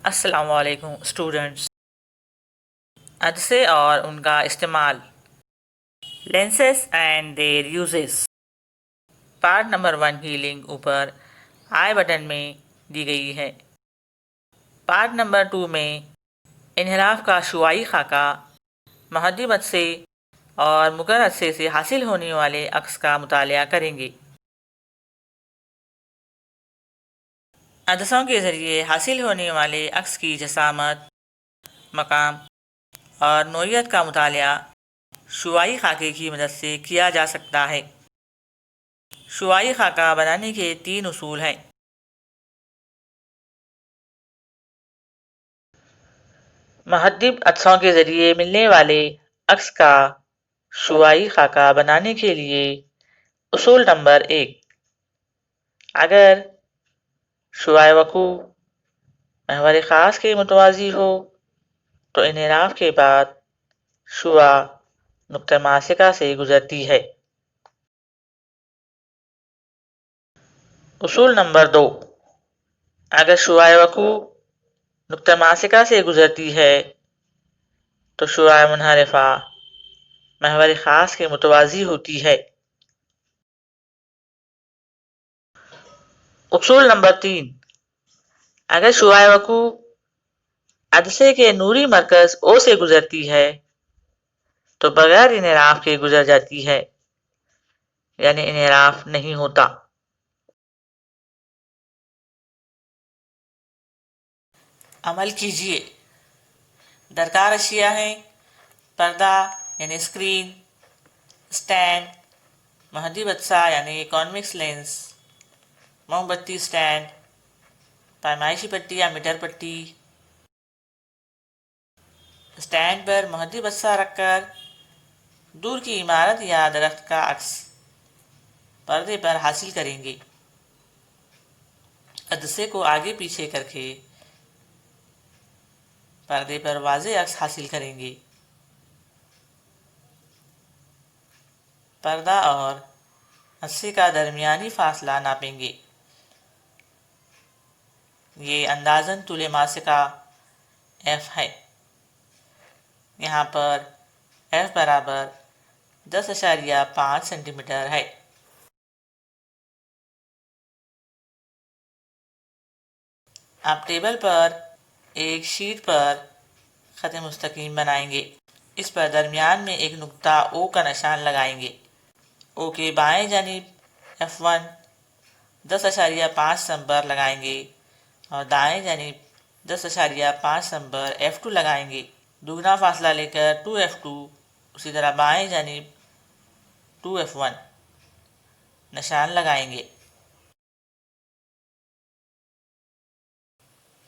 السلام علیکم اسٹوڈنٹس. عدسے اور ان کا استعمال. Lenses and there uses. Part number 1 کی لنک اوپر آئی بٹن میں دی گئی ہے. پارٹ نمبر 2 میں انحراف کا شعاعی خاکہ، محدب عدسے اور مقرر عدسے سے حاصل ہونے والے عکس کا مطالعہ کریں گے. عدسوں کے ذریعے حاصل ہونے والے عکس کی جسامت، مقام اور نوعیت کا مطالعہ شعاعی خاکے کی مدد سے کیا جا سکتا ہے. شعاعی خاکہ بنانے کے 3 اصول ہیں. محدب عدسوں کے ذریعے ملنے والے عکس کا شعاعی خاکہ بنانے کے لیے اصول نمبر 1: اگر شعاع وقوع محور خاص کے متوازی ہو تو انحراف کے بعد شعاع نقطہ ماسکہ سے گزرتی ہے. اصول نمبر 2: اگر شعاع وقوع نقطہ ماسکہ سے گزرتی ہے تو شعاع منحرفہ محور خاص کے متوازی ہوتی ہے. اصول نمبر 3: اگر شعاع وقوع عدسے کے نوری مرکز او سے گزرتی ہے تو بغیر انحراف کے گزر جاتی ہے، یعنی انحراف نہیں ہوتا. عمل کیجیے. درکار اشیاء ہیں: پردہ یعنی اسکرین، اسٹینڈ، محدب عدسہ یعنی کانویکس لینس، موم بتی اسٹینڈ، پیمائشی پٹی یا میٹر پٹی. اسٹینڈ پر محدب عدسہ رکھ کر دور کی عمارت یا درخت کا عکس پردے پر حاصل کریں گے. عدسے کو آگے پیچھے کر کے پردے پر واضح عکس حاصل کریں گے. پردہ اور عدسے کا درمیانی فاصلہ ناپیں گے. یہ اندازاً طول ماسکہ ایف ہے. یہاں پر ایف برابر 10.5 سینٹی میٹر ہے. آپ ٹیبل پر ایک شیٹ پر خط مستقیم بنائیں گے. اس پر درمیان میں ایک نقطہ او کا نشان لگائیں گے. او کے بائیں جانب F1 10.5 نمبر لگائیں گے اور دائیں جانب 10.5 نمبر F2 لگائیں گے. دگنا فاصلہ لے کر 2F2، اسی طرح بائیں جانب 2F1 نشان لگائیں گے.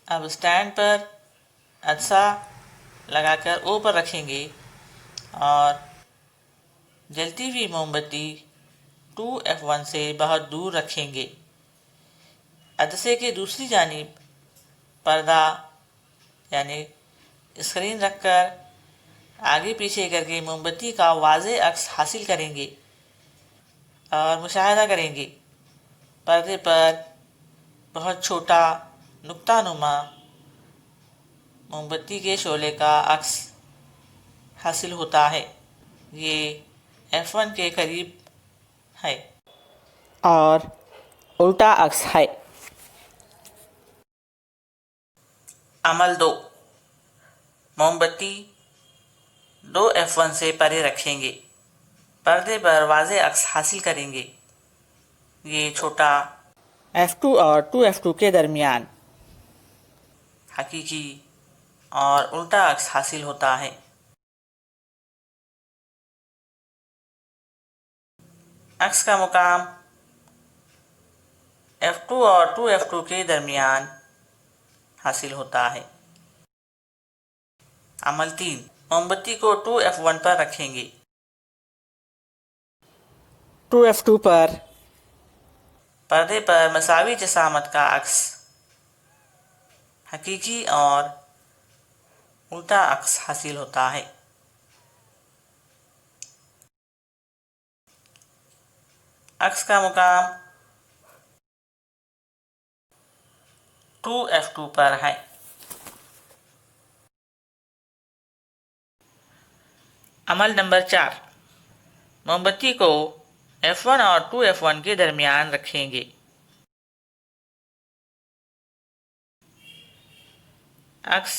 اب اسٹینڈ پر عدسہ لگا کر او پر رکھیں گے اور جلتی ہوئی موم بتی 2F1 سے بہت دور رکھیں گے. عدسے کے دوسری جانب پردہ یعنی اسکرین رکھ کر آگے پیچھے کر کے موم بتی کا واضح عکس حاصل کریں گے اور مشاہدہ کریں گے. پردے پر بہت چھوٹا نقطہ نما موم بتی کے شعلے کا عکس حاصل ہوتا ہے. یہ F1 کے قریب ہے اور الٹا عکس ہے. عمل 2: موم بتی 2F1 سے پرے رکھیں گے. پردے پر واضح عکس حاصل کریں گے. یہ چھوٹا F2 اور 2F2 کے درمیان حقیقی اور الٹا عکس حاصل ہوتا ہے. عکس کا مقام F2 اور 2F2 کے درمیان حاصل ہوتا ہے. عمل 3: موم بتی کو 2F1 پر رکھیں گے. 2F2 پر پردے پر مساوی جسامت کا عکس حقیقی اور الٹا عکس حاصل ہوتا ہے. عکس کا مقام 2F2 پر ہے. عمل نمبر 4، موم بتی کو F1 اور 2F1 کے درمیان رکھیں گے۔ عکس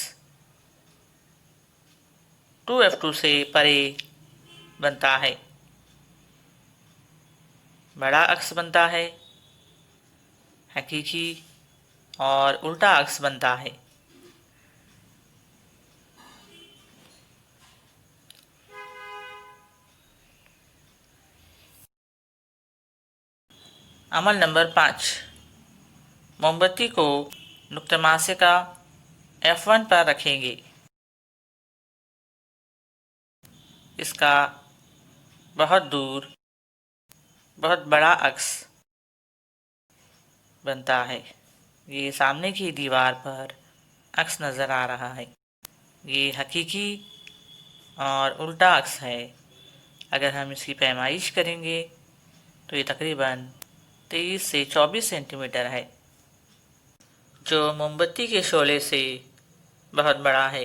2F2 سے پرے بنتا ہے، بڑا عکس بنتا ہے، حقیقی اور الٹا عکس بنتا ہے۔ عمل نمبر 5، موم بتی کو نقطہ ماسکہ F1 پر رکھیں گے۔ اس کا بہت دور بہت بڑا عکس بنتا ہے۔ یہ سامنے کی دیوار پر عکس نظر آ رہا ہے۔ یہ حقیقی اور الٹا عکس ہے۔ اگر ہم اس کی پیمائش کریں گے تو یہ تقریباً 23 سے 24 سینٹی میٹر ہے، جو موم بتی کے شعلے سے بہت بڑا ہے۔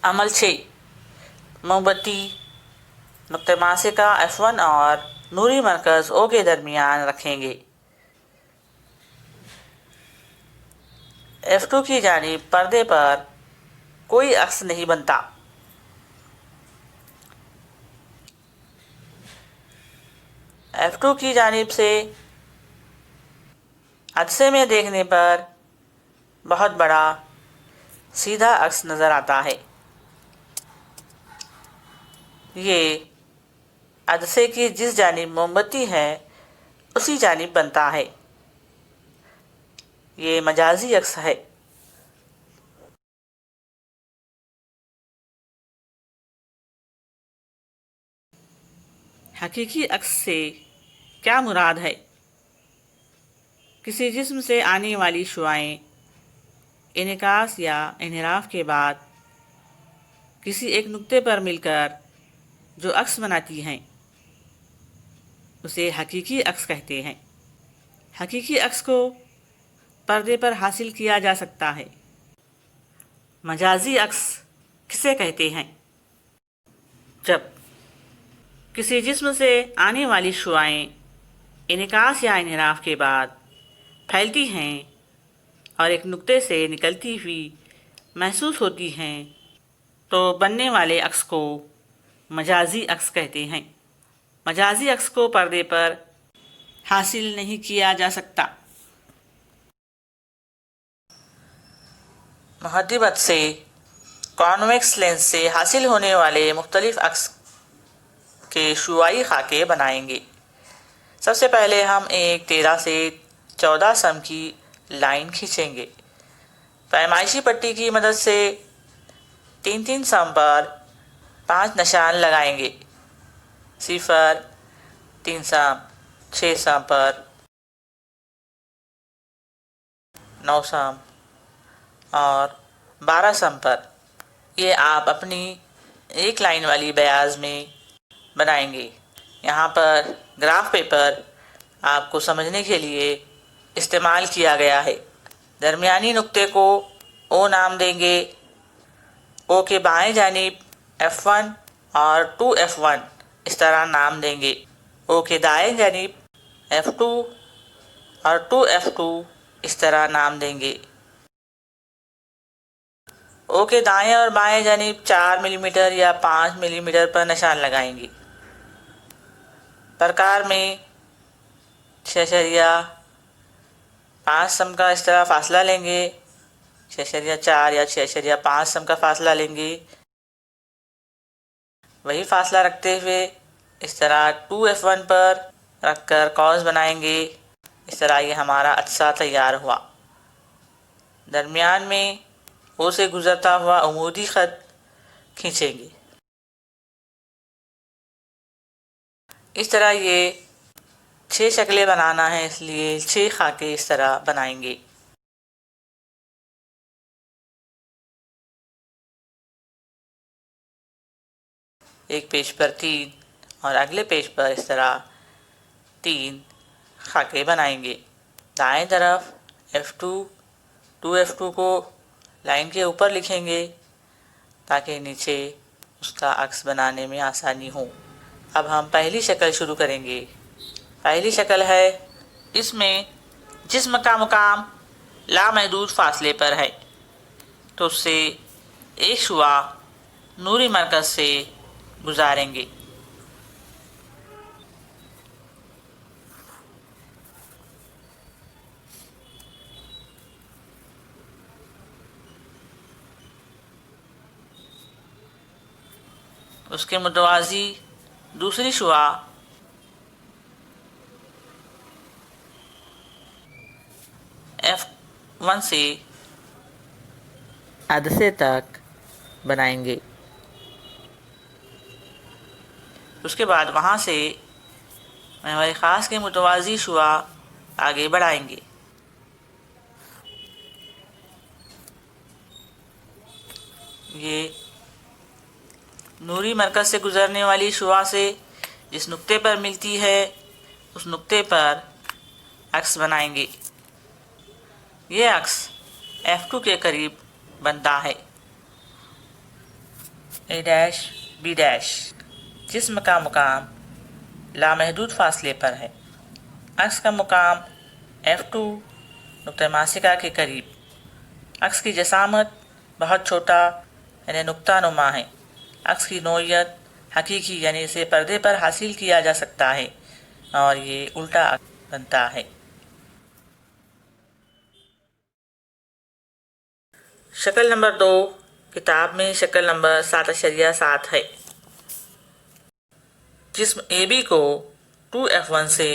عمل 6، موم بتی نقطہ ماسکہ F1 اور نوری مرکز O کے درمیان رکھیں گے۔ F2 کی جانب پردے پر کوئی عکس نہیں بنتا۔ F2 کی جانب سے عدسے میں دیکھنے پر بہت بڑا سیدھا عکس نظر آتا ہے۔ یہ عدسے کی جس جانب موم بتی ہے اسی جانب بنتا ہے۔ یہ مجازی عکس ہے۔ حقیقی عکس سے کیا مراد ہے؟ کسی جسم سے آنے والی شعاعیں انعکاس یا انحراف کے بعد کسی ایک نقطے پر مل کر جو عکس بناتی ہیں اسے حقیقی عکس کہتے ہیں۔ حقیقی عکس کو پردے پر حاصل کیا جا سکتا ہے۔ مجازی عکس کسے کہتے ہیں؟ جب کسی جسم سے آنے والی شعاعیں انعکاس یا انحراف کے بعد پھیلتی ہیں اور ایک نقطے سے نکلتی ہوئی محسوس ہوتی ہیں تو بننے والے عکس کو مجازی عکس کہتے ہیں۔ مجازی عکس کو پردے پر حاصل نہیں کیا جا سکتا۔ محدبت سے کانویکس لینس سے حاصل ہونے والے مختلف عکس کے شعاعی خاکے بنائیں گے۔ سب سے پہلے ہم ایک 13 سے 14 سم کی لائن کھینچیں گے۔ پیمائشی پٹی کی مدد سے 3 سم پر 5 نشان لگائیں گے۔ 0، 3 سم، 6 سم پر، 9 سم اور 12 سم پر۔ یہ آپ اپنی ایک لائن والی بیاض میں بنائیں گے۔ یہاں پر گراف پیپر آپ کو سمجھنے کے لیے استعمال کیا گیا ہے۔ درمیانی نقطے کو O نام دیں گے۔ O کے بائیں جانب F1 اور 2F1 اس طرح نام دیں گے۔ O کے دائیں جانب F2 اور 2F2 اس طرح نام دیں گے۔ O کے دائیں اور بائیں جانب 4 ملی میٹر یا 5 ملی میٹر پر نشان لگائیں گے۔ پرکار میں 6.5 سم کا اس طرح فاصلہ لیں گے، 6.4 یا 6.5 سم کا فاصلہ لیں گے۔ وہی فاصلہ رکھتے ہوئے اس طرح 2F1 پر رکھ کر قوس بنائیں گے۔ اس طرح یہ ہمارا عدسہ تیار ہوا۔ درمیان میں O سے گزرتا ہوا عمودی خط کھینچیں گے۔ اس طرح یہ 6 شکلیں بنانا ہے، اس لیے 6 خاکے اس طرح بنائیں گے۔ ایک پیج پر 3 اور اگلے پیج پر اس طرح 3 خاکے بنائیں گے۔ دائیں طرف F2 2F2 کو لائن کے اوپر لکھیں گے تاکہ نیچے اس کا عکس بنانے میں آسانی ہو۔ اب ہم پہلی شکل شروع کریں گے۔ پہلی شکل ہے، اس میں جسم کا مقام لامحدود فاصلے پر ہے، تو اس سے ایک شعاع نوری مرکز سے گزاریں گے۔ اس کے متوازی دوسری شعاع F1 سے عدسے تک بنائیں گے۔ اس کے بعد وہاں سے محور خاص کے متوازی شعاع آگے بڑھائیں گے۔ یہ نوری مرکز سے گزرنے والی شعاع سے جس نقطے پر ملتی ہے اس نقطے پر عکس بنائیں گے۔ یہ عکس F2 کے قریب بنتا ہے۔ A', B'، جسم کا مقام لامحدود فاصلے پر ہے۔ عکس کا مقام F2 نقطہ ماسکہ کے قریب۔ عکس کی جسامت بہت چھوٹا یعنی نقطہ نما ہے۔ عکس کی نوعیت حقیقی یعنی اسے پردے پر حاصل کیا جا سکتا ہے اور یہ الٹا بنتا ہے۔ شکل نمبر 2 کتاب میں شکل نمبر 7.7 ہے۔ جسم AB کو 2F1 سے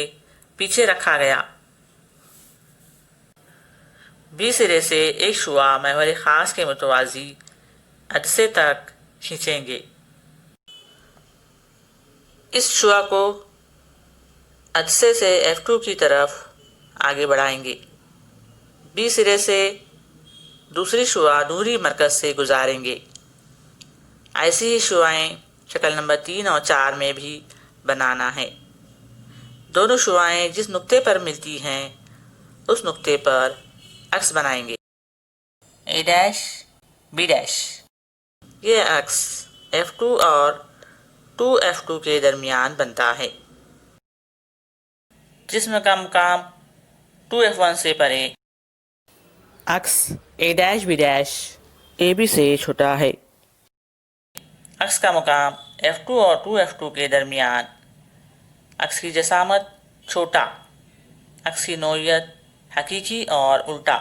پیچھے رکھا گیا۔ B سرے سے ایک شعاع محور خاص کے متوازی عدسے تک کھینچیں گے۔ اس شعاع کو عدسے سے F2 کی طرف آگے بڑھائیں گے۔ B سرے سے دوسری شعاع نوری مرکز سے گزاریں گے۔ ایسی ہی شعاعیں شکل نمبر 3 اور 4 میں بھی بنانا ہے۔ دونوں شعاعیں جس نقطے پر ملتی ہیں اس نقطے پر عکس بنائیں گے۔ A'، B'، یہ عکس F2 اور 2F2 کے درمیان بنتا ہے۔ جسم کا مقام 2F1 سے پرے۔ عکس A'، AB سے چھوٹا ہے۔ عکس کا مقام F2 اور 2F2 کے درمیان۔ عکس کی جسامت چھوٹا۔ عکس کی نوعیت حقیقی اور الٹا۔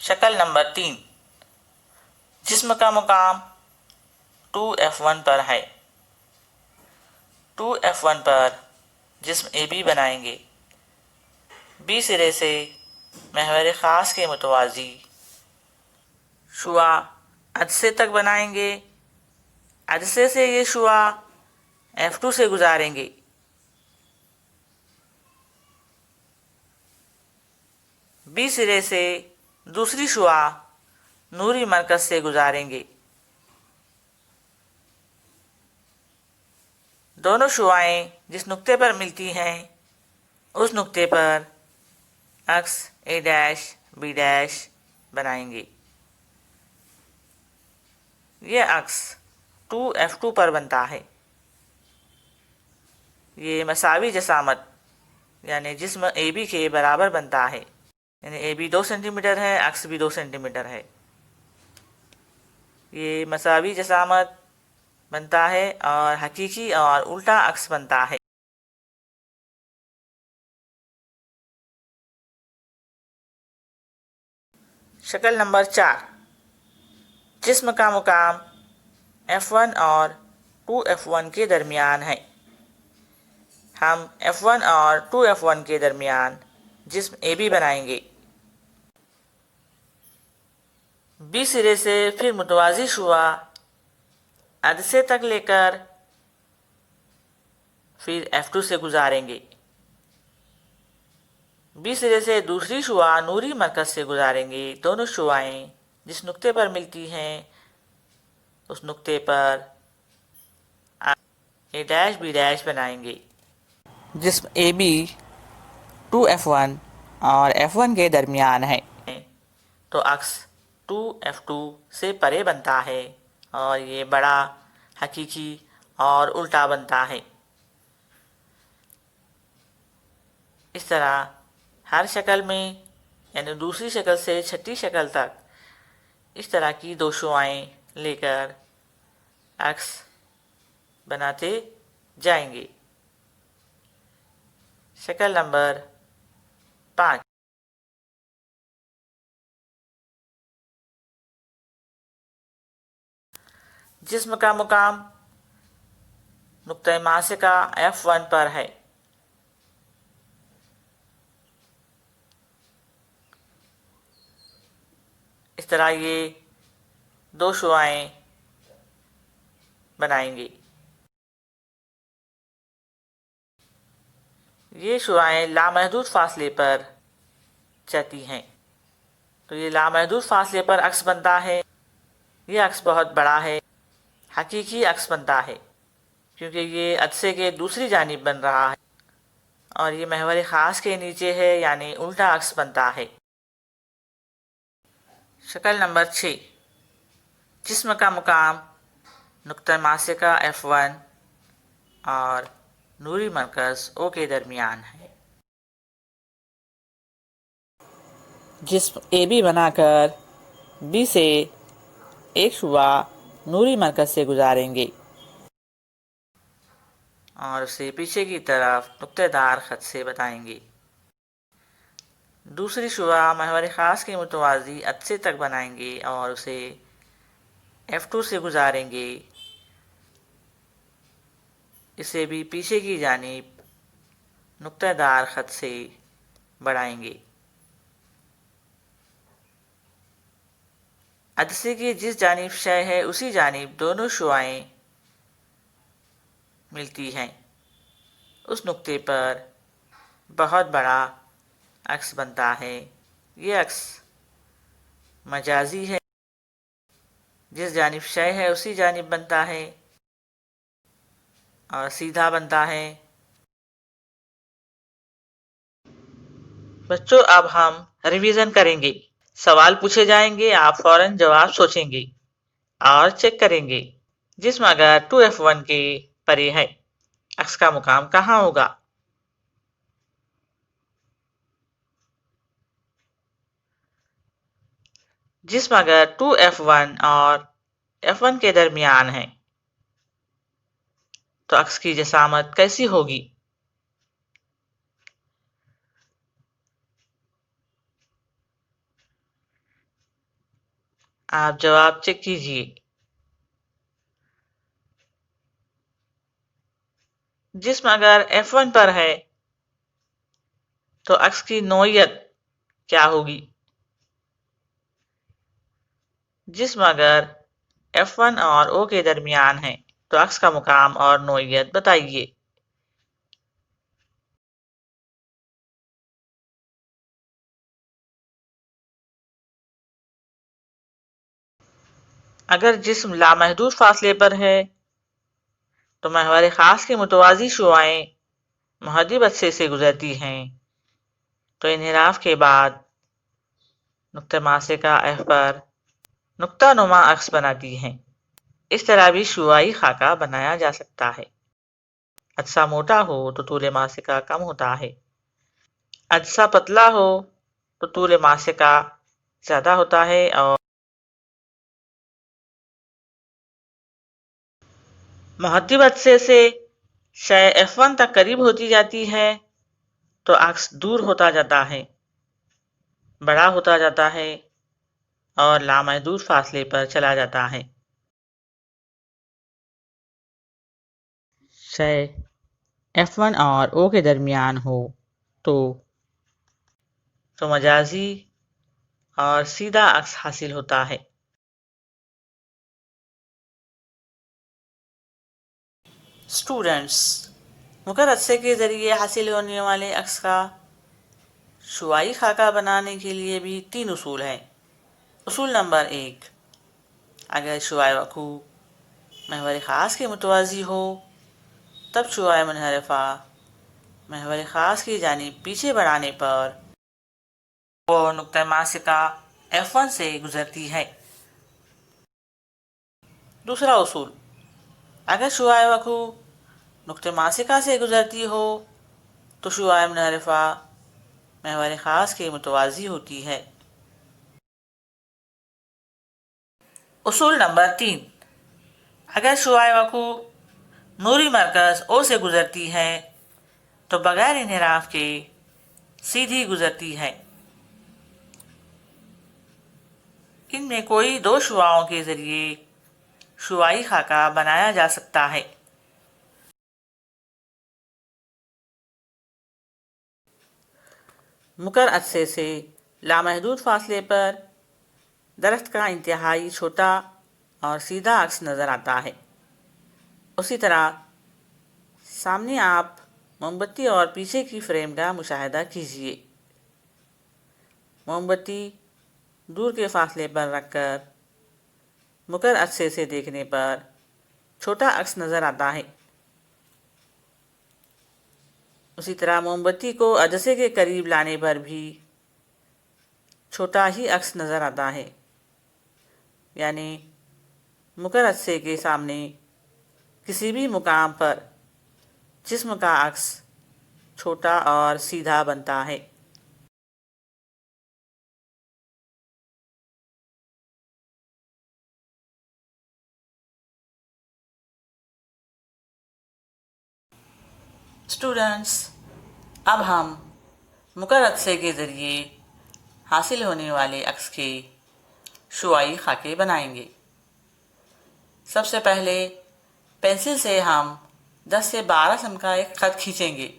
شکل نمبر 3 جسم کا مقام 2F1 پر ہے۔ 2F1 پر جسم AB بنائیں گے۔ B سرے سے محور خاص کے متوازی شعاع عدسے تک بنائیں گے۔ عدسے سے یہ شعاع F2 سے گزاریں گے۔ B سرے سے دوسری شعاع نوری مرکز سے گزاریں گے۔ دونوں شعاعیں جس نقطے پر ملتی ہیں اس نقطے پر عکس A'، B' بنائیں گے۔ یہ عکس 2F2 پر بنتا ہے۔ یہ مساوی جسامت یعنی جسم AB کے برابر بنتا ہے، یعنی AB 2 سینٹی میٹر ہے، عکس بھی 2 سینٹی میٹر ہے۔ یہ مساوی جسامت بنتا ہے اور حقیقی اور الٹا عکس بنتا ہے۔ شکل نمبر 4 جسم کا مقام F1 اور 2F1 کے درمیان ہے۔ ہم F1 اور 2F1 کے درمیان جسم AB بنائیں گے۔ B سرے سے پھر متوازی شعاع عدسے تک لے کر پھر F2 سے گزاریں گے۔ B سرے سے دوسری شعاع نوری مرکز سے گزاریں گے۔ دونوں شعاعیں جس نقطے پر ملتی ہیں اس نقطے پر A'، B' بنائیں گے۔ جسم AB 2F1 اور F1 کے درمیان ہے۔ تو عکس 2F2 سے پرے بنتا ہے اور یہ بڑا، حقیقی اور الٹا بنتا ہے۔ اس طرح ہر شکل میں، یعنی دوسری شکل سے چھٹی شکل تک اس طرح کی دو شعاعیں لے کر عکس بناتے جائیں گے۔ شکل نمبر 5، جسم کا مقام نقطۂ ماسکہ F1 پر ہے۔ اس طرح یہ دو شعاعیں بنائیں گے۔ یہ شعاعیں لامحدود فاصلے پر چلتی ہیں، تو یہ لامحدود فاصلے پر عکس بنتا ہے۔ یہ عکس بہت بڑا ہے، حقیقی عکس بنتا ہے، کیونکہ یہ عدسے کے دوسری جانب بن رہا ہے اور یہ محور خاص کے نیچے ہے، یعنی الٹا عکس بنتا ہے۔ شکل نمبر 6، جسم کا مقام نقطہ ماسکہ F1 اور نوری مرکز O کے درمیان ہے۔ جسم AB بنا کر B سے ایک شعاع نوری مرکز سے گزاریں گے اور اسے پیچھے کی طرف نقطہ دار خط سے بتائیں گے۔ دوسری شعاع محور خاص کے متوازی عدسے تک بنائیں گے اور اسے F2 سے گزاریں گے۔ اسے بھی پیچھے کی جانب نقطہ دار خط سے بڑھائیں گے۔ عدسے کی جس جانب شے ہے اسی جانب دونوں شعاعیں ملتی ہیں۔ اس نقطے پر بہت بڑا عکس بنتا ہے۔ یہ عکس مجازی ہے، جس جانب شے ہے اسی جانب بنتا ہے اور سیدھا بنتا ہے۔ بچوں، اب ہم ریویژن کریں گے۔ سوال پوچھے جائیں گے، آپ فوراً جواب سوچیں گے اور چیک کریں گے۔ جسم اگر 2F1 کے پرے ہے، عکس کا مقام کہاں ہوگا؟ جسم اگر 2F1 اور F1 کے درمیان ہے تو عکس کی جسامت کیسی ہوگی؟ آپ جواب چیک کیجئے۔ جسم اگر F1 پر ہے تو عکس کی نوعیت کیا ہوگی؟ جسم اگر F1 اور O کے درمیان ہے تو عکس کا مقام اور نوعیت بتائیے۔ اگر جسم لامحدود فاصلے پر ہے تو محور خاص کے متوازی شعاعیں محدب عدسے سے گزرتی ہیں، تو انحراف کے بعد نقطہ ماسکہ F پر نقطہ نما عکس بناتی ہیں۔ اس طرح بھی شعاعی خاکہ بنایا جا سکتا ہے۔ عدسہ موٹا ہو تو طول ماسکہ کم ہوتا ہے، عدسہ پتلا ہو تو طول ماسکہ زیادہ ہوتا ہے، اور محدب عدسے سے شے F1 تک قریب ہوتی جاتی ہے تو عکس دور ہوتا جاتا ہے، بڑا ہوتا جاتا ہے اور لامحدود فاصلے پر چلا جاتا ہے۔ شے F1 اور O کے درمیان ہو تو مجازی اور سیدھا عکس حاصل ہوتا ہے۔ اسٹوڈنٹس، مقرر عدسے کے ذریعے حاصل ہونے والے عکس کا شعاعی خاکہ بنانے کے لیے بھی 3 اصول ہیں۔ اصول نمبر 1، اگر شعاع وقوع محور خاص کے متوازی ہو تب شعاع منحرفہ محور خاص کی جانب پیچھے بڑھانے پر وہ نقطہ ماسکہ F1 سے گزرتی ہے۔ دوسرا اصول، اگر شعاع وقوع نقطہ ماسکہ سے گزرتی ہو تو شعاع منحرفہ محور خاص کے متوازی ہوتی ہے۔ اصول نمبر 3، اگر شعاع وقوع نوری مرکز او سے گزرتی ہے تو بغیر انحراف کے سیدھی گزرتی ہے۔ ان میں کوئی دو شعاعوں کے ذریعے شعاعی خاکہ بنایا جا سکتا ہے۔ مقر عدسے سے لامحدود فاصلے پر درخت کا انتہائی چھوٹا اور سیدھا عکس نظر آتا ہے۔ اسی طرح سامنے آپ موم بتی اور پیچھے کی فریم کا مشاہدہ کیجیے۔ موم بتی دور کے فاصلے پر رکھ کر مقر عدسے سے دیکھنے پر چھوٹا عکس نظر آتا ہے۔ اسی طرح موم بتی کو عدسے کے قریب لانے پر بھی چھوٹا ہی عکس نظر آتا ہے، یعنی مقر عدسے کے سامنے کسی بھی مقام پر جسم کا عکس چھوٹا اور سیدھا بنتا ہے۔ اسٹوڈنٹس، اب ہم مقر عدسے کے ذریعے حاصل ہونے والے عکس کے شعاعی خاکے بنائیں گے۔ سب سے پہلے پینسل سے ہم 10 سے 12 سم کا ایک خط کھینچیں گے۔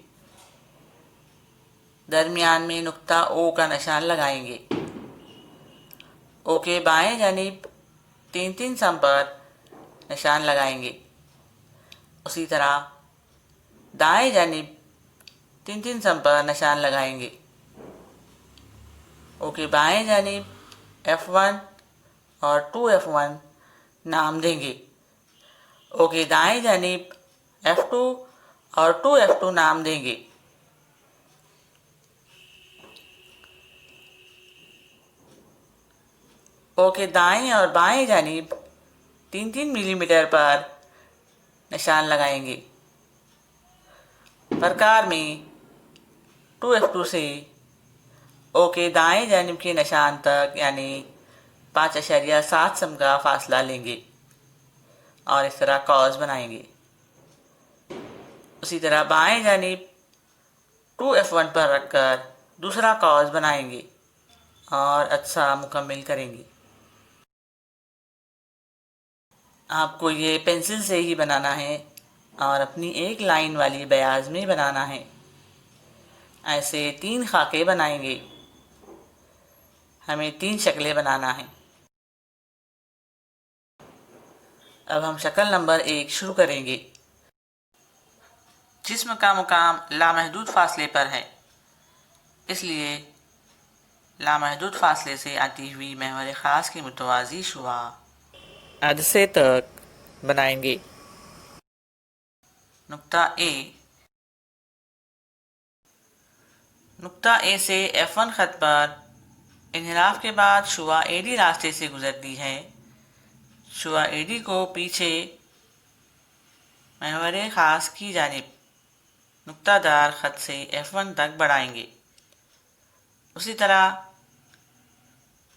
درمیان میں نقطہ او کا نشان لگائیں گے۔ او کے بائیں جانب 3 سم پر نشان لگائیں گے۔ اسی طرح دائیں جانب 3 سم پر نشان لگائیں گے۔ او کے بائیں جانب F1 اور 2F1 نام دیں گے۔ او کے دائیں جانب F2 اور 2F2 نام دیں گے۔ او کے دائیں اور بائیں جانب 3 ملی میٹر پر نشان لگائیں گے۔ پرکار میں 2F2 سے او کے دائیں جانب کے نشان تک یعنی 5.7 سم کا فاصلہ لیں گے اور اس طرح کاز بنائیں گے۔ اسی طرح بائیں جانب 2F1 پر رکھ کر دوسرا کاز بنائیں گے اور عدسہ مکمل کریں گے۔ آپ کو یہ پینسل سے ہی بنانا ہے اور اپنی ایک لائن والی بیاض میں بنانا ہے۔ ایسے 3 خاکے بنائیں گے۔ ہمیں 3 شکلیں بنانا ہیں۔ اب ہم شکل نمبر 1 شروع کریں گے۔ جسم کا مقام لامحدود فاصلے پر ہے، اس لیے لامحدود فاصلے سے آتی ہوئی محور خاص کی متوازی شعاع عدسے تک بنائیں گے۔ نقطہ اے، نقطہ اے سے F1 خط پر انحراف کے بعد شعاع AD راستے سے گزرتی ہے۔ شعاع AD کو پیچھے محور خاص کی جانب نقطہ دار خط سے F1 تک بڑھائیں گے۔ اسی طرح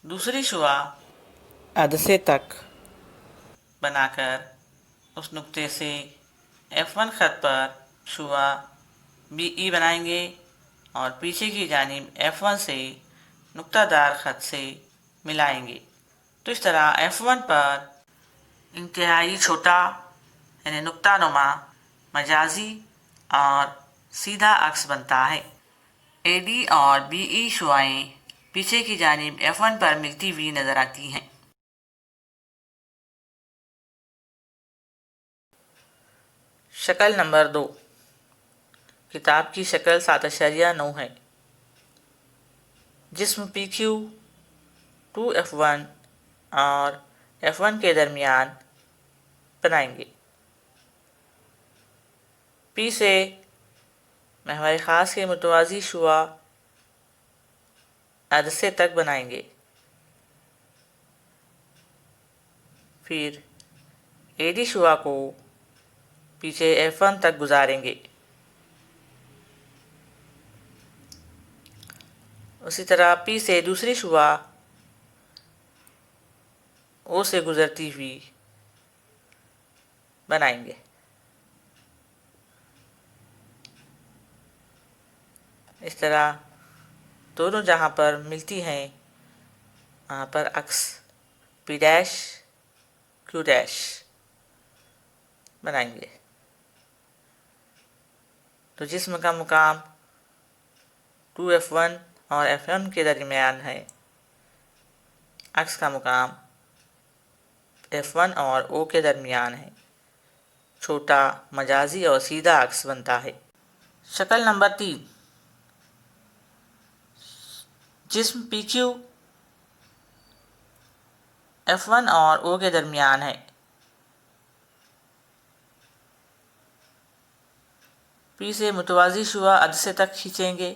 دوسری شعاع عدسے تک بنا کر اس نقطے سے F1 خط پر شعاع BE بنائیں گے اور پیچھے کی جانب F1 سے نقطہ دار خط سے ملائیں گے۔ تو اس طرح F1 پر انتہائی چھوٹا یعنی نقطہ نما مجازی اور سیدھا عکس بنتا ہے۔ AD اور BE شعاعیں پیچھے کی جانب F1 پر ملتی ہوئی نظر آتی ہیں۔ شکل نمبر 2، کتاب کی شکل 7.9 ہے۔ جسم PQ 2F1 اور F1 کے درمیان بنائیں گے۔ P سے محور خاص کے متوازی شعاع عدسے تک بنائیں گے۔ پھر اے ڈی شعاع کو پیچھے F1 تک گزاریں گے. اسی طرح P سے دوسری شعاع O سے گزرتی ہوئی بنائیں گے. اس طرح دونوں جہاں پر ملتی ہیں وہاں پر عکس P ڈیش Q ڈیش بنائیں گے. تو جسم کا مقام 2F1 اور F1 کے درمیان ہے. عکس کا مقام F1 اور O کے درمیان ہے. چھوٹا مجازی اور سیدھا عکس بنتا ہے. شکل نمبر 3. جسم PQ F1 اور O کے درمیان ہے. P سے متوازی شعاع عدسے تک کھینچیں گے.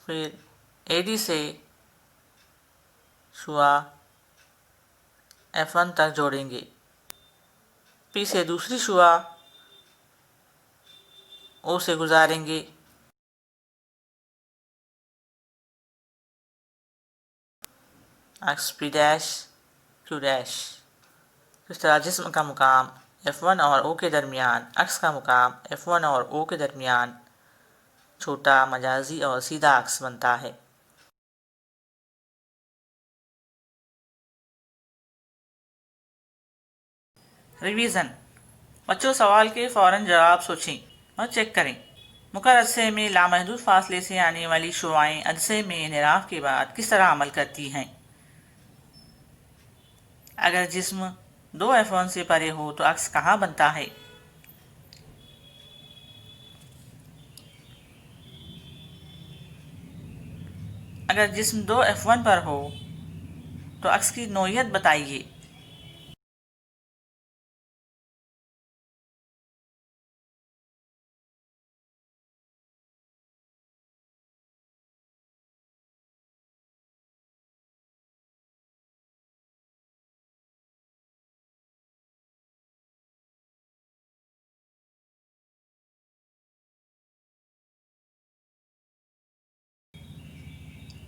پھر AD سے شعاع F1 تک جوڑیں گے. P سے دوسری شعاع O سے گزاریں گے. عکس P ڈیش Q ڈیش. اس طرح جسم کا مقام F1 اور O کے درمیان، عکس کا مقام F1 اور O کے درمیان چھوٹا مجازی اور سیدھا عکس بنتا ہے. ریویژن. بچوں سوال کے فوراً جواب سوچیں اور چیک کریں. مقرر عدسے میں لامحدود فاصلے سے آنے والی شعاعیں عدسے میں انحراف کے بعد کس طرح عمل کرتی ہیں؟ اگر جسم 2F1 سے پرے ہو تو عکس کہاں بنتا ہے؟ اگر جسم 2F1 پر ہو تو عکس کی نوعیت بتائیے.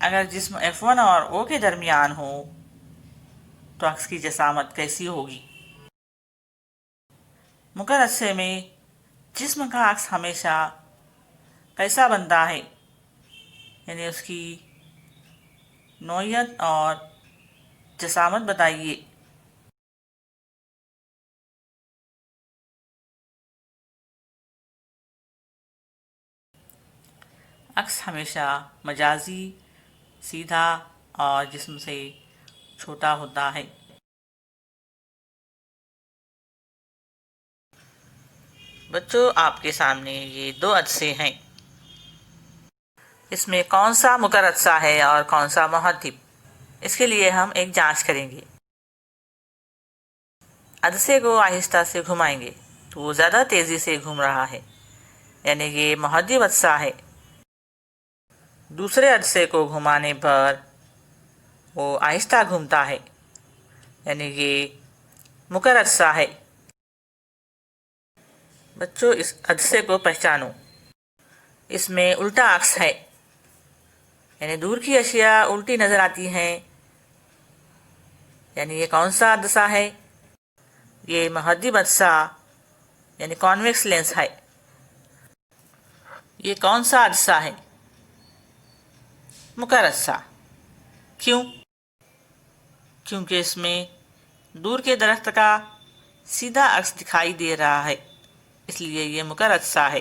اگر جسم F1 اور O کے درمیان ہو تو عکس کی جسامت کیسی ہوگی؟ مقرر عدسے میں جسم کا عکس ہمیشہ کیسا بنتا ہے؟ یعنی اس کی نوعیت اور جسامت بتائیے. عکس ہمیشہ مجازی، سیدھا اور جسم سے چھوٹا ہوتا ہے. بچوں آپ کے سامنے یہ دو عدسے ہیں. اس میں کون سا مقرر عدسہ ہے اور کون سا محدب؟ اس کے لیے ہم ایک جانچ کریں گے. عدسے کو آہستہ سے گھمائیں گے تو وہ زیادہ تیزی سے گھوم رہا ہے، یعنی یہ محدب عدسہ ہے. دوسرے عدسے کو گھمانے پر وہ آہستہ گھومتا ہے، یعنی یہ مقرر عدسہ ہے. بچوں اس عدسے کو پہچانو. اس میں الٹا عکس ہے، یعنی دور کی اشیاء الٹی نظر آتی ہیں. یعنی یہ کون سا عدسہ ہے؟ یہ محدب عدسہ یعنی کانویکس لینس ہے. یہ کون سا عدسہ ہے؟ مقرر عدسہ. کیوں؟ کیونکہ اس میں دور کے درخت کا سیدھا عکس دکھائی دے رہا ہے، اس لیے یہ مقرر عدسہ ہے.